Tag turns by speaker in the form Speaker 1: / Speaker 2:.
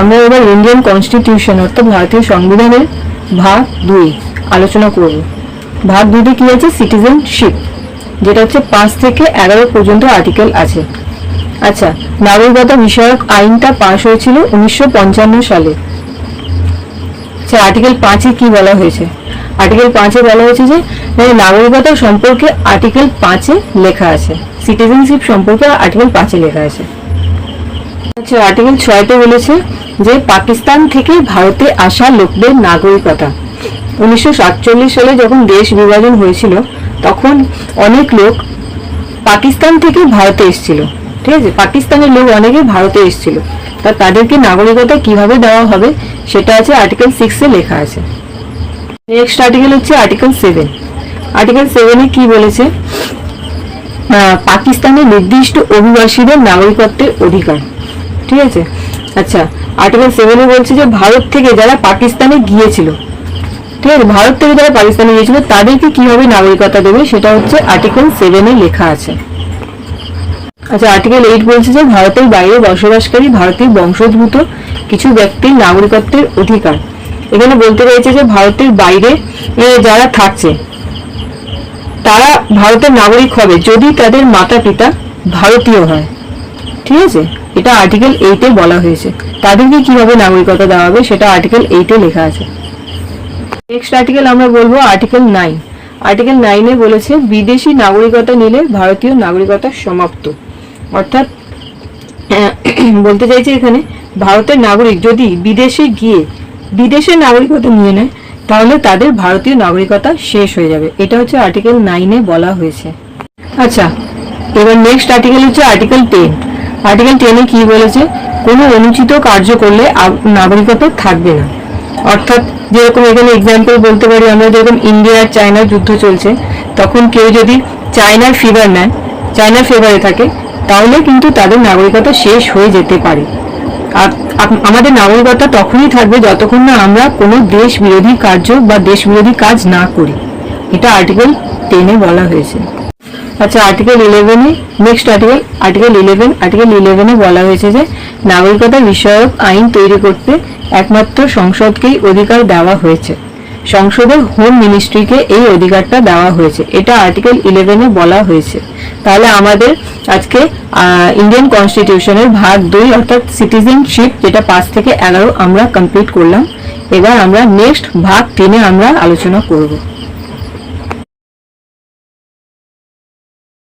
Speaker 1: আমরা এবার Indian constitution অর্থাৎ ভারতীয় সংবিধানের ভাগ 2 আলোচনা করব। ভাগ 2 কি আছে? সিটিজেনশিপ, যেটা হচ্ছে 5 থেকে 11 পর্যন্ত আর্টিকেল আছে। আচ্ছা, নাগরিকতা বিষয়ক আইনটা পাশ হয়েছিল 1955 সালে। আচ্ছা, আর্টিকেল 5 কি বলা হয়েছে? আর্টিকেল 5 বলা হয়েছে যে নাগরিকতা সম্পর্কে আর্টিকেল 5 লেখা আছে, সিটিজেনশিপ সম্পর্কে আর্টিকেল 5 লেখা আছে। আচ্ছা, আর্টিকেল 6 বলেছে যে পাকিস্তান থেকে ভারতে আসা লোকদের নাগরিকতা। 1947 সালে যখন দেশ বিভাজন হয়েছিল তখন অনেক লোক পাকিস্তান থেকে ভারতে এসেছিল, ঠিক আছে? পাকিস্তানের লোক অনেকে ভারতে এসেছিল, তা তাদেরকে নাগরিকতা কিভাবে দেওয়া হবে সেটা আছে আর্টিকেল 6 লেখা আছে। নেক্সট আর্টিকেল হচ্ছে আর্টিকেল 7। আর্টিকেল 7 কি বলেছে? পাকিস্তানের নির্দিষ্ট অভিবাসীদের নাগরিকত্বের অধিকার, ঠিক আছে? আচ্ছা, আর্টিকেল 7 বলছে যে ভারত থেকে যারা পাকিস্তানে গিয়েছিল, ঠিক আছে, ভারত থেকে যারা পাকিস্তানে গিয়েছিল তাদেরকে কিভাবে নাগরিকতা দেবে সেটা হচ্ছে আর্টিকেল 7 লেখা আছে। আচ্ছা, আর্টিকেল 8 বলছে যে ভারতের বাইরে বসবাসকারী ভারতীয় বংশোদ্ভূত কিছু ব্যক্তির নাগরিকত্বের অধিকার। এখানে বলতে চাইছে যে ভারতের বাইরে যারা থাকছে তারা ভারতের নাগরিক হবে যদি তাদের মাতা পিতা ভারতীয় হয়, ঠিক আছে? এটা আর্টিকেল 8 বলা হয়েছে। তাদেরকে কিভাবে নাগরিকতা দেওয়া হবে সেটা আর্টিকেল 8 লেখা আছে। নেক্সট আর্টিকেল আমরা বলবো আর্টিকেল 9। আর্টিকেল 9 বলেছে বিদেশি নাগরিকতা নিলে ভারতীয় নাগরিকতা সমাপ্ত। অর্থাৎ বলতে চাইছে এখানে ভারতের নাগরিক যদি বিদেশে গিয়ে বিদেশের নাগরিকতা নিয়ে নেয় তাহলে তাদের ভারতীয় নাগরিকতা শেষ হয়ে যাবে। এটা হচ্ছে আর্টিকেল 9 বলা হয়েছে। আচ্ছা, এবার নেক্সট আর্টিকেল হচ্ছে আর্টিকেল 10। আর্টিকেল 10 কি বলেছে? কোনো অনুচিত কার্য করলে নাগরিকতা থাকবে না। অর্থাৎ যেরকম এখানে এক্সাম্পল বলতে পারি আমরা, যেরকম ইন্ডিয়া আর চায়নার যুদ্ধ চলছে, তখন কেউ যদি চায়নার ফেভার নেয়, চায়নার ফেভারে থাকে, তাহলে কিন্তু তাদের নাগরিকতা শেষ হয়ে যেতে পারে। আর আমাদের নাগরিকতা তখনই থাকবে যতক্ষণ না আমরা কোনো দেশ বিরোধী কার্য বা দেশ বিরোধী কাজ না করি। এটা আর্টিকেল 10 বলা হয়েছে। আচ্ছা, আর্টিকেল 11 নেক্সট আর্টিকেল 11 বলা হয়েছে যে নাগরিকতা বিষয়ক আইন তৈরি করতে একমাত্র সংসদকেই অধিকার দেওয়া হয়েছে। সংসদের হোম মিনিস্ট্রিকে এই অধিকারটা দেওয়া হয়েছে। এটা আর্টিকেল 11 বলা হয়েছে। তাহলে আমাদের আজকে ইন্ডিয়ান কনস্টিটিউশনের ভাগ 2 অর্থাৎ সিটিজেনশিপ, যেটা 5 থেকে 11 আমরা কমপ্লিট করলাম। এবার আমরা নেক্সট ভাগ 3 আমরা আলোচনা করব।